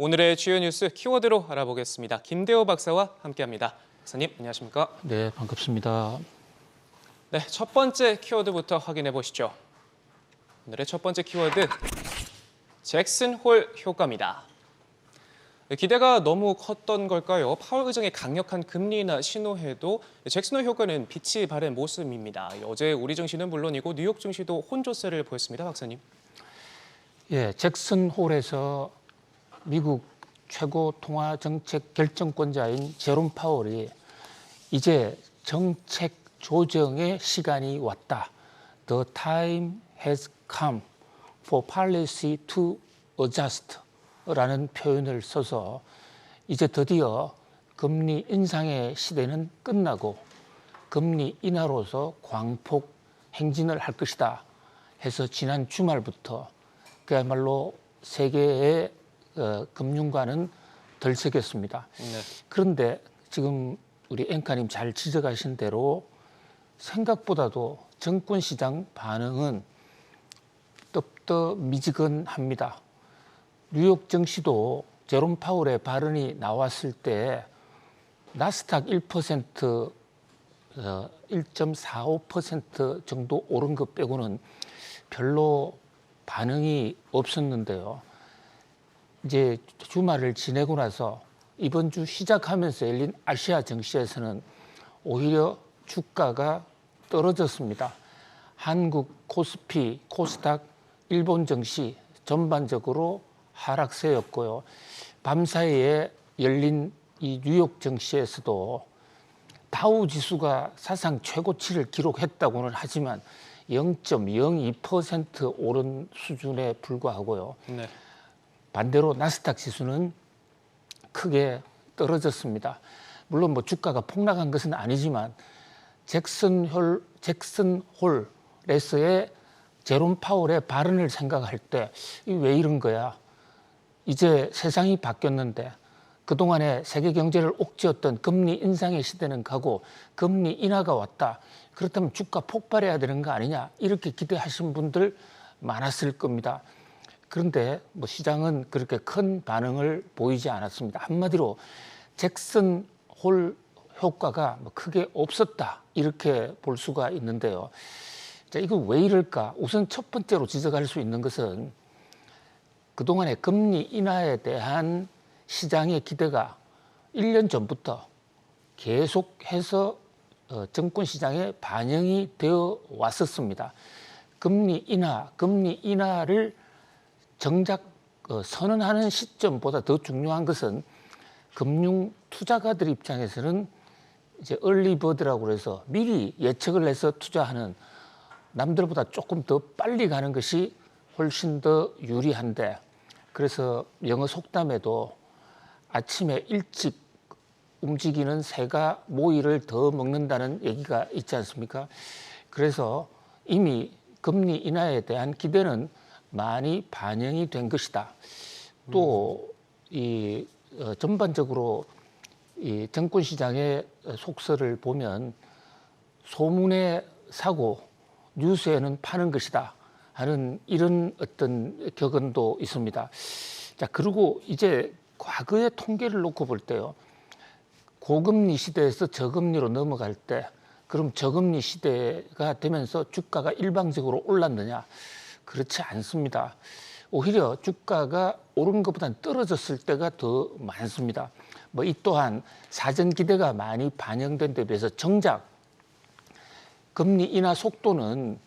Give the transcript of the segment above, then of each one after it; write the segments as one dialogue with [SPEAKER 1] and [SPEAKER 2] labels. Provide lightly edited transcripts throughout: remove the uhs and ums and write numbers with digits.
[SPEAKER 1] 오늘의 주요 뉴스 키워드로 알아보겠습니다. 김대호 박사와 함께합니다. 박사님, 안녕하십니까?
[SPEAKER 2] 네, 반갑습니다.
[SPEAKER 1] 네, 첫 번째 키워드부터 확인해 보시죠. 오늘의 첫 번째 키워드, 잭슨 홀 효과입니다. 기대가 너무 컸던 걸까요? 파월 의장의 강력한 금리 인하 신호에도 잭슨 홀 효과는 빛이 바랜 모습입니다. 어제 우리 증시는 물론이고 뉴욕 증시도 혼조세를 보였습니다. 박사님.
[SPEAKER 2] 예, 잭슨 홀에서 미국 최고 통화 정책 결정권자인 제롬 파월이 이제 정책 조정의 시간이 왔다. The time has come for policy to adjust 라는 표현을 써서 이제 드디어 금리 인상의 시대는 끝나고 금리 인하로서 광폭 행진을 할 것이다 해서 지난 주말부터 그야말로 세계의 금융가는 들썩였습니다.
[SPEAKER 1] 네.
[SPEAKER 2] 그런데 지금 우리 앵커님 잘 지적하신 대로 생각보다도 증권시장 반응은 뜨뜻미지근합니다. 뉴욕 증시도 제롬 파월의 발언이 나왔을 때 나스닥 1%, 1.45% 정도 오른 것 빼고는 별로 반응이 없었는데요. 이제 주말을 지내고 나서 이번 주 시작하면서 열린 아시아 증시에서는 오히려 주가가 떨어졌습니다. 한국 코스피, 코스닥, 일본 증시 전반적으로 하락세였고요. 밤사이에 열린 이 뉴욕 증시에서도 다우 지수가 사상 최고치를 기록했다고는 하지만 0.02% 오른 수준에 불과하고요.
[SPEAKER 1] 네.
[SPEAKER 2] 반대로 나스닥 지수는 크게 떨어졌습니다. 물론 뭐 주가가 폭락한 것은 아니지만 잭슨 홀에서의 제롬 파월의 발언을 생각할 때 왜 이런 거야? 이제 세상이 바뀌었는데 그동안에 세계 경제를 옥죄었던 금리 인상의 시대는 가고 금리 인하가 왔다. 그렇다면 주가 폭발해야 되는 거 아니냐? 이렇게 기대하신 분들 많았을 겁니다. 그런데 뭐 시장은 그렇게 큰 반응을 보이지 않았습니다. 한마디로 잭슨 홀 효과가 뭐 크게 없었다. 이렇게 볼 수가 있는데요. 자, 이거 왜 이럴까? 우선 첫 번째로 지적할 수 있는 것은 그동안의 금리 인하에 대한 시장의 기대가 1년 전부터 계속해서 증권시장에 반영이 되어 왔었습니다. 금리 인하를 정작 선언하는 시점보다 더 중요한 것은 금융 투자가들 입장에서는 이제 얼리버드라고 해서 미리 예측을 해서 투자하는 남들보다 조금 더 빨리 가는 것이 훨씬 더 유리한데 그래서 영어 속담에도 아침에 일찍 움직이는 새가 모이를 더 먹는다는 얘기가 있지 않습니까? 그래서 이미 금리 인하에 대한 기대는 많이 반영이 된 것이다. 또 이 전반적으로 이 증권시장의 속설을 보면 소문에 사고 뉴스에는 파는 것이다 하는 이런 어떤 격언도 있습니다. 자, 그리고 이제 과거의 통계를 놓고 볼 때요. 고금리 시대에서 저금리로 넘어갈 때 그럼 저금리 시대가 되면서 주가가 일방적으로 올랐느냐? 그렇지 않습니다. 오히려 주가가 오른 것보다는 떨어졌을 때가 더 많습니다. 뭐 이 또한 사전 기대가 많이 반영된 데 비해서 정작 금리 인하 속도는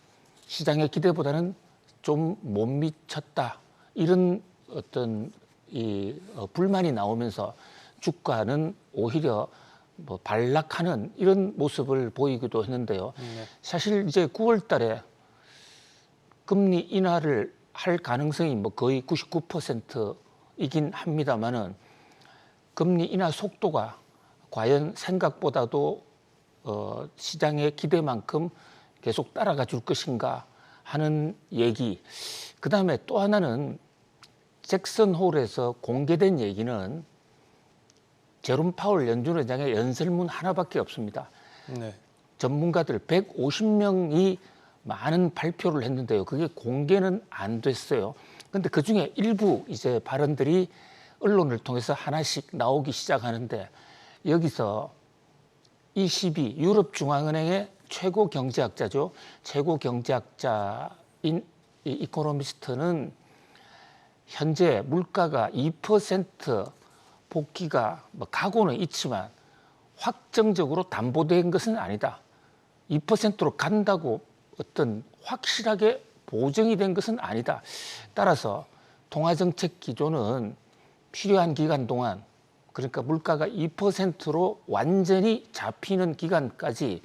[SPEAKER 2] 시장의 기대보다는 좀 못 미쳤다. 이런 어떤 불만이 나오면서 주가는 오히려 뭐 반락하는 이런 모습을 보이기도 했는데요. 사실 이제 9월 달에 금리 인하를 할 가능성이 뭐 거의 99%이긴 합니다만은 금리 인하 속도가 과연 생각보다도 시장의 기대만큼 계속 따라가 줄 것인가 하는 얘기. 그다음에 또 하나는 잭슨 홀에서 공개된 얘기는 제롬 파월 연준 의장의 연설문 하나밖에 없습니다.
[SPEAKER 1] 네.
[SPEAKER 2] 전문가들 150명이 많은 발표를 했는데요. 그게 공개는 안 됐어요. 그런데 그중에 일부 이제 발언들이 언론을 통해서 하나씩 나오기 시작하는데 여기서 ECB 유럽중앙은행의 최고 경제학자죠. 최고 경제학자인 이 이코노미스트는 현재 물가가 2% 복귀가 가고는 있지만 확정적으로 담보된 것은 아니다. 2%로 간다고 어떤 확실하게 보정이 된 것은 아니다. 따라서 통화정책 기조는 필요한 기간 동안, 그러니까 물가가 2%로 완전히 잡히는 기간까지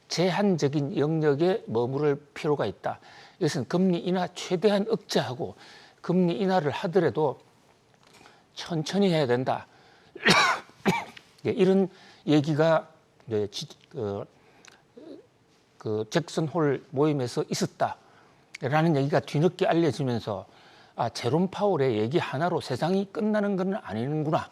[SPEAKER 2] 제한적인 영역에 머무를 필요가 있다. 이것은 금리 인하 최대한 억제하고 금리 인하를 하더라도 천천히 해야 된다. 이런 얘기가 그 잭슨 홀 모임에서 있었다라는 얘기가 뒤늦게 알려지면서 제롬 파월의 얘기 하나로 세상이 끝나는 건 아니는구나.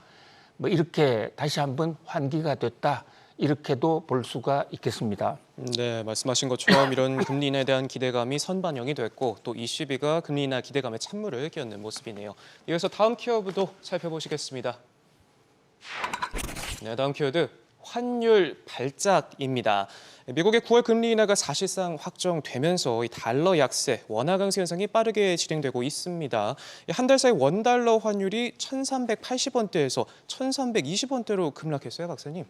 [SPEAKER 2] 뭐 이렇게 다시 한번 환기가 됐다. 이렇게도 볼 수가 있겠습니다.
[SPEAKER 1] 네, 말씀하신 것처럼 이런 금리 인하에 대한 기대감이 선반영이 됐고 또 ECB가 금리 인하 기대감에 찬물을 끼얹는 모습이네요. 이어서 다음 키워드도 살펴보시겠습니다. 네, 다음 키워드 환율 발작입니다. 미국의 9월 금리 인하가 사실상 확정되면서 이 달러 약세, 원화 강세 현상이 빠르게 진행되고 있습니다. 한 달 사이 원달러 환율이 1,380원대에서 1,320원대로 급락했어요, 박사님.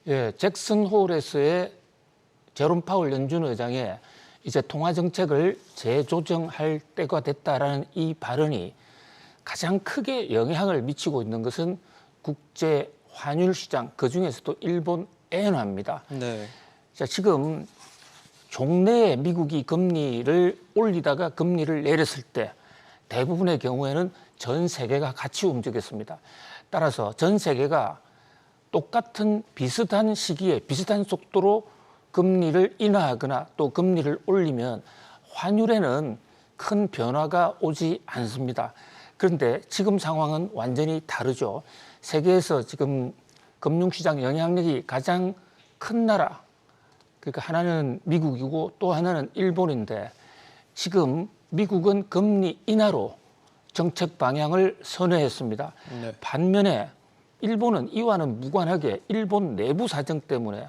[SPEAKER 2] 예, 잭슨 홀에서의 제롬 파월 연준 의장의 이제 통화 정책을 재조정할 때가 됐다라는 이 발언이 가장 크게 영향을 미치고 있는 것은 국제 환율 시장, 그 중에서도 일본 엔화입니다.
[SPEAKER 1] 네.
[SPEAKER 2] 자, 지금 종래에 미국이 금리를 올리다가 금리를 내렸을 때 대부분의 경우에는 전 세계가 같이 움직였습니다. 따라서 전 세계가 똑같은 비슷한 시기에 비슷한 속도로 금리를 인하하거나 또 금리를 올리면 환율에는 큰 변화가 오지 않습니다. 그런데 지금 상황은 완전히 다르죠. 세계에서 지금 금융시장 영향력이 가장 큰 나라, 그러니까 하나는 미국이고 또 하나는 일본인데 지금 미국은 금리 인하로 정책 방향을 선회했습니다.
[SPEAKER 1] 네.
[SPEAKER 2] 반면에 일본은 이와는 무관하게 일본 내부 사정 때문에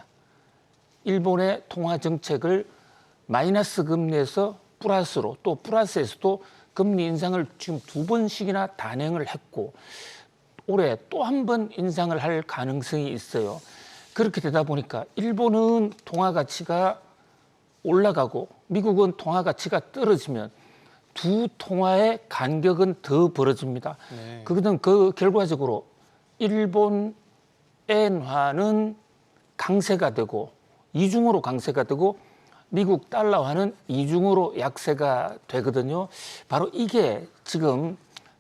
[SPEAKER 2] 일본의 통화 정책을 마이너스 금리에서 플러스로 또 플러스에서도 금리 인상을 지금 2번씩이나 단행을 했고 올해 또 한 번 인상을 할 가능성이 있어요. 그렇게 되다 보니까 일본은 통화 가치가 올라가고 미국은 통화 가치가 떨어지면 두 통화의 간격은 더 벌어집니다.
[SPEAKER 1] 네.
[SPEAKER 2] 그거는 그 결과적으로 일본 엔화는 강세가 되고 이중으로 강세가 되고 미국 달러화는 이중으로 약세가 되거든요. 바로 이게 지금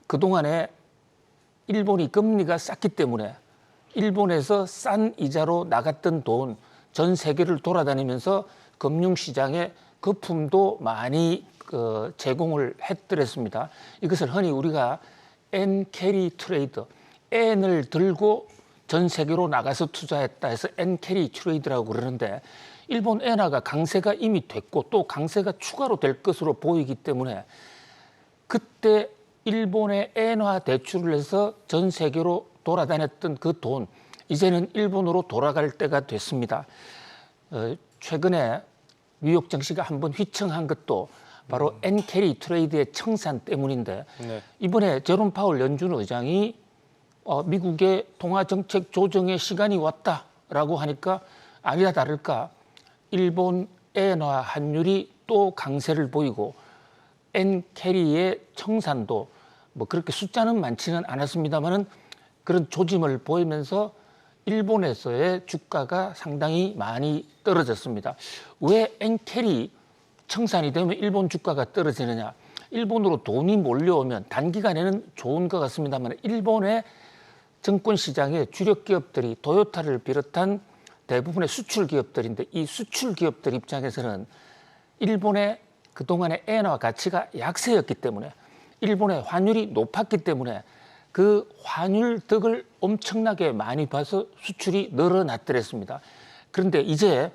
[SPEAKER 2] 그동안에 일본이 금리가 쌌기 때문에 일본에서 싼 이자로 나갔던 돈 전 세계를 돌아다니면서 금융시장에 거품도 많이 제공을 했더랬습니다. 이것을 흔히 우리가 엔 캐리 트레이드, 엔을 들고 전 세계로 나가서 투자했다 해서 엔 캐리 트레이드라고 그러는데 일본 엔화가 강세가 이미 됐고 또 강세가 추가로 될 것으로 보이기 때문에 그때 일본의 엔화 대출을 해서 전 세계로 돌아다녔던 그 돈 이제는 일본으로 돌아갈 때가 됐습니다. 최근에 뉴욕 증시가 한번 휘청한 것도 바로 엔캐리 트레이드의 청산 때문인데
[SPEAKER 1] 네.
[SPEAKER 2] 이번에 제롬 파월 연준 의장이 미국의 통화 정책 조정의 시간이 왔다라고 하니까 아니라 다를까 일본 엔화 환율이 또 강세를 보이고 엔캐리의 청산도 뭐 그렇게 숫자는 많지는 않았습니다만은 그런 조짐을 보이면서 일본에서의 주가가 상당히 많이 떨어졌습니다. 왜 엔캐리 청산이 되면 일본 주가가 떨어지느냐? 일본으로 돈이 몰려오면 단기간에는 좋은 것 같습니다만 일본의 증권 시장의 주력 기업들이 토요타를 비롯한 대부분의 수출 기업들인데 이 수출 기업들 입장에서는 일본의 그동안의 엔화 가치가 약세였기 때문에 일본의 환율이 높았기 때문에 그 환율 덕을 엄청나게 많이 봐서 수출이 늘어났더랬습니다. 그런데 이제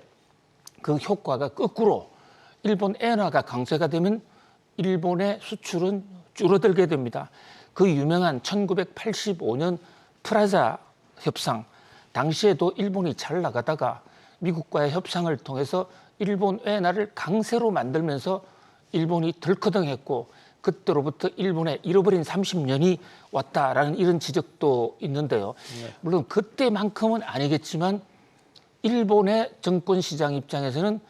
[SPEAKER 2] 그 효과가 거꾸로 일본 엔화가 강세가 되면 일본의 수출은 줄어들게 됩니다. 그 유명한 1985년 프라자 협상, 당시에도 일본이 잘 나가다가 미국과의 협상을 통해서 일본 엔화를 강세로 만들면서 일본이 덜커덩했고 그때로부터 일본의 잃어버린 30년이 왔다라는 이런 지적도 있는데요. 물론 그때만큼은 아니겠지만 일본의 정권 시장 입장에서는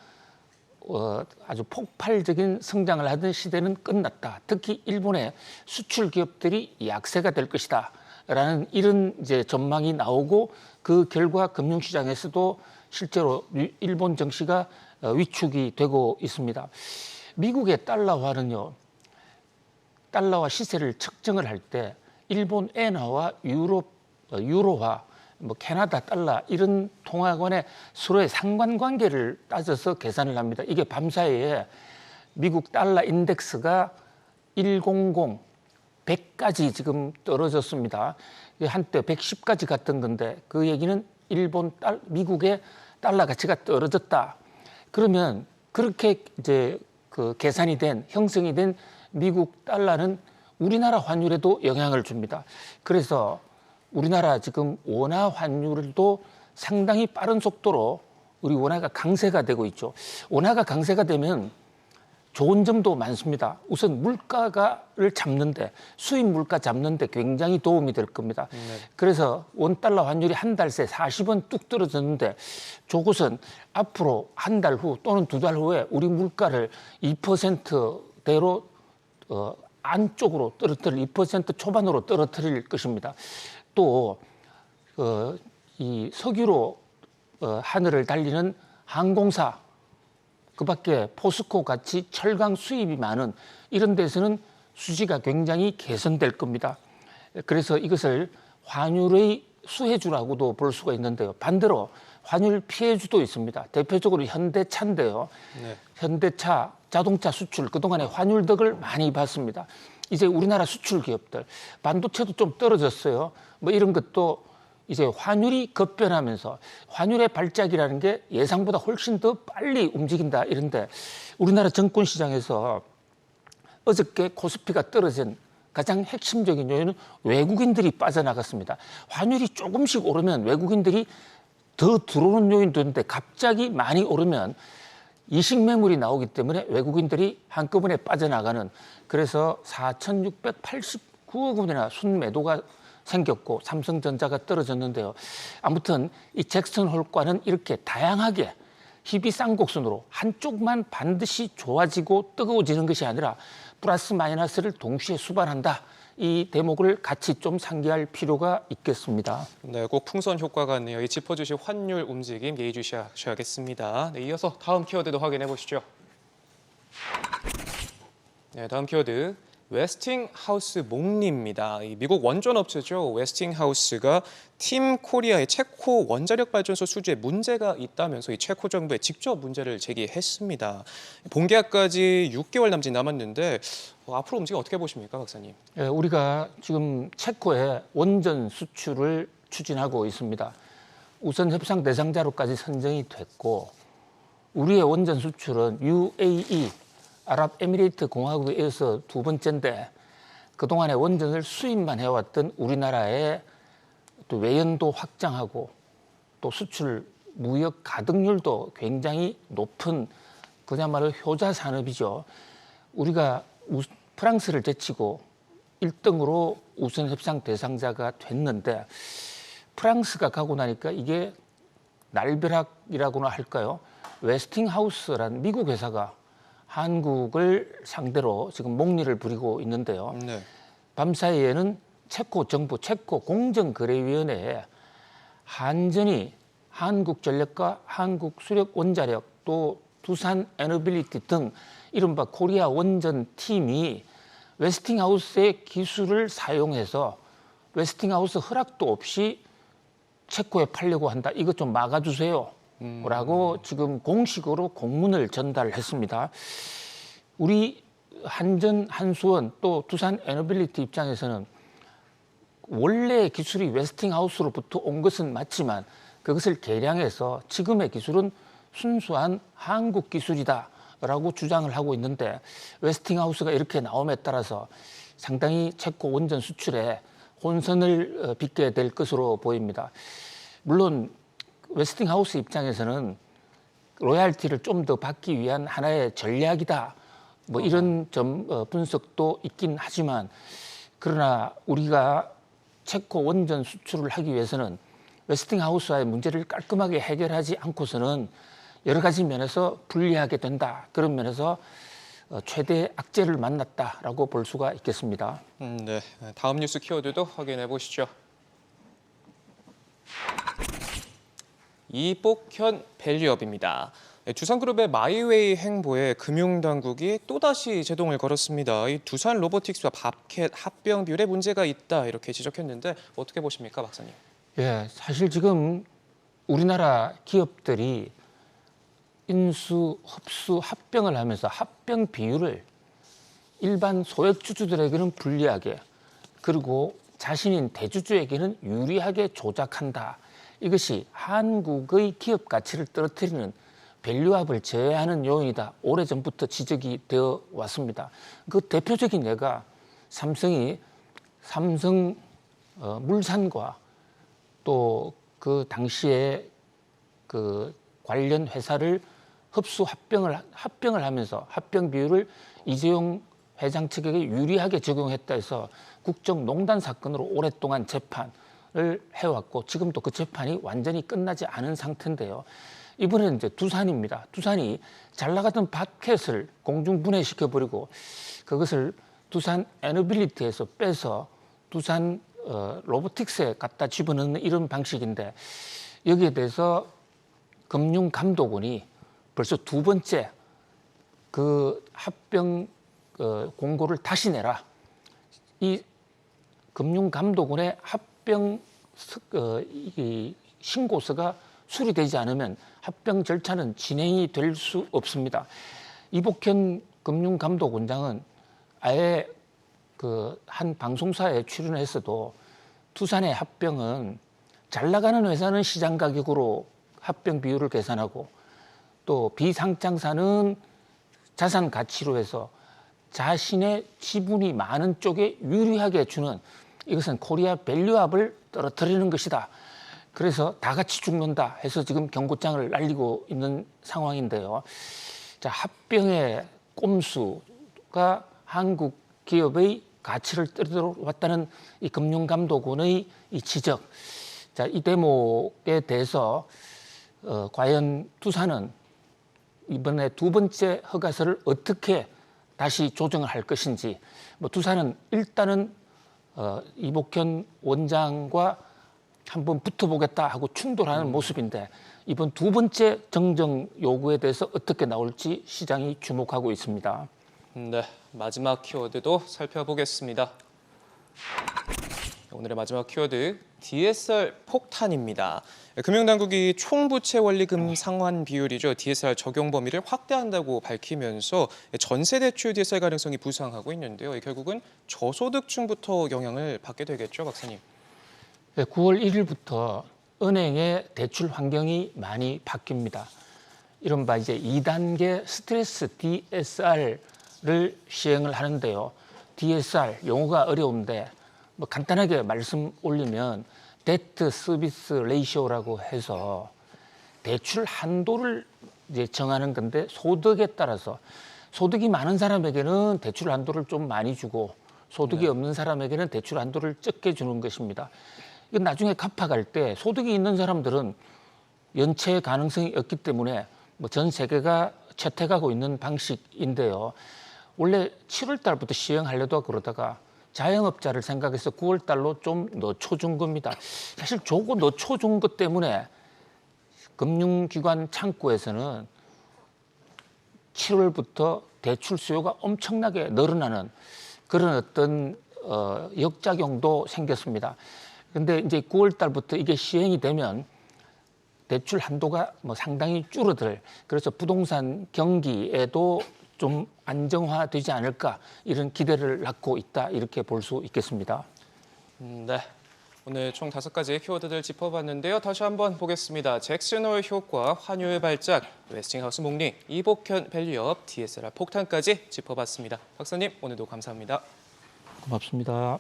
[SPEAKER 2] 아주 폭발적인 성장을 하던 시대는 끝났다. 특히 일본의 수출 기업들이 약세가 될 것이다. 라는 이런 이제 전망이 나오고 그 결과 금융시장에서도 실제로 일본 증시가 위축이 되고 있습니다. 미국의 달러화는요, 달러화 시세를 측정을 할 때 일본 엔화와 유로화, 뭐 캐나다 달러 이런 통화권의 서로의 상관관계를 따져서 계산을 합니다. 이게 밤사이에 미국 달러 인덱스가 100, 100까지 지금 떨어졌습니다. 한때 110까지 갔던 건데 그 얘기는 미국의 달러 가치가 떨어졌다. 그러면 그렇게 이제 그 계산이 된 형성이 된 미국 달러는 우리나라 환율에도 영향을 줍니다. 그래서 우리나라 지금 원화 환율도 상당히 빠른 속도로 우리 원화가 강세가 되고 있죠. 원화가 강세가 되면 좋은 점도 많습니다. 우선 물가를 잡는데, 수입 물가 잡는데 굉장히 도움이 될 겁니다. 그래서 원달러 환율이 한 달 새 40원 뚝 떨어졌는데 저것은 앞으로 한 달 후 또는 두 달 후에 우리 물가를 2%대로 안쪽으로 떨어뜨릴 2% 초반으로 떨어뜨릴 것입니다. 또 이 석유로 하늘을 달리는 항공사, 그밖에 포스코 같이 철강 수입이 많은 이런 데서는 수지가 굉장히 개선될 겁니다. 그래서 이것을 환율의 수혜주라고도 볼 수가 있는데요. 반대로 환율 피해주도 있습니다. 대표적으로 현대차인데요. 네. 현대차 자동차 수출 그동안에 환율 덕을 많이 봤습니다. 이제 우리나라 수출 기업들 반도체도 좀 떨어졌어요. 뭐 이런 것도 이제 환율이 급변하면서 환율의 발작이라는 게 예상보다 훨씬 더 빨리 움직인다 이런데 우리나라 정권 시장에서 어저께 코스피가 떨어진 가장 핵심적인 요인은 외국인들이 빠져나갔습니다. 환율이 조금씩 오르면 외국인들이 더 들어오는 요인도 있는데 갑자기 많이 오르면 이식 매물이 나오기 때문에 외국인들이 한꺼번에 빠져나가는, 그래서 4,689억 원이나 순매도가 생겼고 삼성전자가 떨어졌는데요. 아무튼 이 잭슨홀과는 이렇게 다양하게 희비 쌍곡선으로 한쪽만 반드시 좋아지고 뜨거워지는 것이 아니라 플러스 마이너스를 동시에 수반한다. 이 대목을 같이 좀 상기할 필요가 있겠습니다.
[SPEAKER 1] 네, 꼭 풍선 효과 같네요. 이 짚어주신 환율 움직임 예의주시하셔야겠습니다. 네, 이어서 다음 키워드도 확인해 보시죠. 네, 다음 키워드 웨스팅하우스 목리입니다. 이 미국 원전 업체죠. 웨스팅하우스가 팀 코리아의 체코 원자력 발전소 수주에 문제가 있다면서 이 체코 정부에 직접 문제를 제기했습니다. 본계약까지 6개월 남짓 남았는데 앞으로 움직임 어떻게 보십니까, 박사님?
[SPEAKER 2] 예, 우리가 지금 체코에 원전 수출을 추진하고 있습니다. 우선 협상 대상자로까지 선정이 됐고 우리의 원전 수출은 UAE 아랍에미레이트 공화국에 이어서 두 번째인데 그동안에 원전을 수입만 해왔던 우리나라의 또 외연도 확장하고 또 수출 무역 가동률도 굉장히 높은 그야말로 효자 산업이죠. 우리가 프랑스를 제치고 1등으로 우선 협상 대상자가 됐는데 프랑스가 가고 나니까 이게 날벼락이라고나 할까요? 웨스팅하우스라는 미국 회사가 한국을 상대로 지금 목리를 부리고 있는데요. 네. 밤사이에는 체코 정부, 체코 공정거래위원회에 한전이 한국전력과 한국수력원자력 또 두산에너빌리티 등 이른바 코리아 원전 팀이 웨스팅하우스의 기술을 사용해서 웨스팅하우스 허락도 없이 체코에 팔려고 한다. 이것 좀 막아주세요. 라고 지금 공식으로 공문을 전달했습니다. 우리 한전, 한수원 또 두산 에너빌리티 입장에서는 원래 기술이 웨스팅하우스로부터 온 것은 맞지만 그것을 개량해서 지금의 기술은 순수한 한국 기술이다라고 주장을 하고 있는데 웨스팅하우스가 이렇게 나옴에 따라서 상당히 체코 원전 수출에 혼선을 빚게 될 것으로 보입니다. 물론 웨스팅하우스 입장에서는 로얄티를 좀 더 받기 위한 하나의 전략이다. 뭐 이런 분석도 있긴 하지만 그러나 우리가 체코 원전 수출을 하기 위해서는 웨스팅하우스와의 문제를 깔끔하게 해결하지 않고서는 여러 가지 면에서 불리하게 된다. 그런 면에서 최대 악재를 만났다라고 볼 수가 있겠습니다.
[SPEAKER 1] 네, 다음 뉴스 키워드도 확인해 보시죠. 이복현 밸류업입니다. 두산그룹의 마이웨이 행보에 금융당국이 또다시 제동을 걸었습니다. 이 두산 로보틱스와 밥캣 합병 비율에 문제가 있다 이렇게 지적했는데 어떻게 보십니까, 박사님?
[SPEAKER 2] 예, 사실 지금 우리나라 기업들이 인수, 흡수, 합병을 하면서 합병 비율을 일반 소액주주들에게는 불리하게 그리고 자신인 대주주에게는 유리하게 조작한다. 이것이 한국의 기업 가치를 떨어뜨리는 밸류업을 제외하는 요인이다. 오래전부터 지적이 되어 왔습니다. 그 대표적인 예가 삼성 물산과 또 그 당시에 그 관련 회사를 합병을 하면서 합병 비율을 이재용 회장 측에게 유리하게 적용했다 해서 국정농단 사건으로 오랫동안 재판을 해왔고 지금도 그 재판이 완전히 끝나지 않은 상태인데요. 이번에는 이제 두산입니다. 두산이 잘 나가던 밥캣을 공중분해시켜버리고 그것을 두산 에너빌리티에서 빼서 두산 로보틱스에 갖다 집어넣는 이런 방식인데 여기에 대해서 금융감독원이 벌써 두 번째 그 합병 공고를 다시 내라. 이 금융감독원의 합병 이 신고서가 수리되지 않으면 합병 절차는 진행이 될 수 없습니다. 이복현 금융감독원장은 아예 그 한 방송사에 출연했어도 두산의 합병은 잘 나가는 회사는 시장 가격으로 합병 비율을 계산하고 또 비상장사는 자산 가치로 해서 자신의 지분이 많은 쪽에 유리하게 주는 이것은 코리아 밸류업을 떨어뜨리는 것이다. 그래서 다 같이 죽는다 해서 지금 경고장을 날리고 있는 상황인데요. 자, 합병의 꼼수가 한국 기업의 가치를 떨어뜨렸다는 이 금융감독원의 이 지적. 자, 이 대목에 대해서 과연 두산은 이번에 두 번째 허가서를 어떻게 다시 조정을 할 것인지, 뭐 두산은 일단은 이복현 원장과 한번 붙어보겠다 하고 충돌하는 모습인데 이번 두 번째 정정 요구에 대해서 어떻게 나올지 시장이 주목하고 있습니다.
[SPEAKER 1] 네, 마지막 키워드도 살펴보겠습니다. 오늘의 마지막 키워드 DSR 폭탄입니다. 금융당국이 총부채 원리금 상환 비율이죠. DSR 적용 범위를 확대한다고 밝히면서 전세 대출 DSR 가능성이 부상하고 있는데요. 결국은 저소득층부터 영향을 받게 되겠죠, 박사님.
[SPEAKER 2] 9월 1일부터 은행의 대출 환경이 많이 바뀝니다. 이른바 이제 2단계 스트레스 DSR을 시행을 하는데요. DSR 용어가 어려운데 뭐 간단하게 말씀 올리면 데트 서비스 레이시오라고 해서 대출 한도를 이제 정하는 건데 소득에 따라서 소득이 많은 사람에게는 대출 한도를 좀 많이 주고 소득이 없는 사람에게는 대출 한도를 적게 주는 것입니다. 이건 나중에 갚아갈 때 소득이 있는 사람들은 연체 가능성이 없기 때문에 뭐 전 세계가 채택하고 있는 방식인데요. 원래 7월 달부터 시행하려다 그러다가 자영업자를 생각해서 9월 달로 좀 늦춰준 겁니다. 사실 저거 늦춰준 것 때문에 금융기관 창구에서는 7월부터 대출 수요가 엄청나게 늘어나는 그런 어떤 역작용도 생겼습니다. 그런데 이제 9월 달부터 이게 시행이 되면 대출 한도가 뭐 상당히 줄어들, 그래서 부동산 경기에도 좀 안정화되지 않을까 이런 기대를 낳고 있다 이렇게 볼 수 있겠습니다.
[SPEAKER 1] 네, 오늘 총 5가지 키워드들 짚어봤는데요. 다시 한번 보겠습니다. 잭슨홀 효과, 환율 발작, 웨스팅하우스 목리, 이복현 밸류업, DSR 폭탄까지 짚어봤습니다. 박사님, 오늘도 감사합니다.
[SPEAKER 2] 고맙습니다.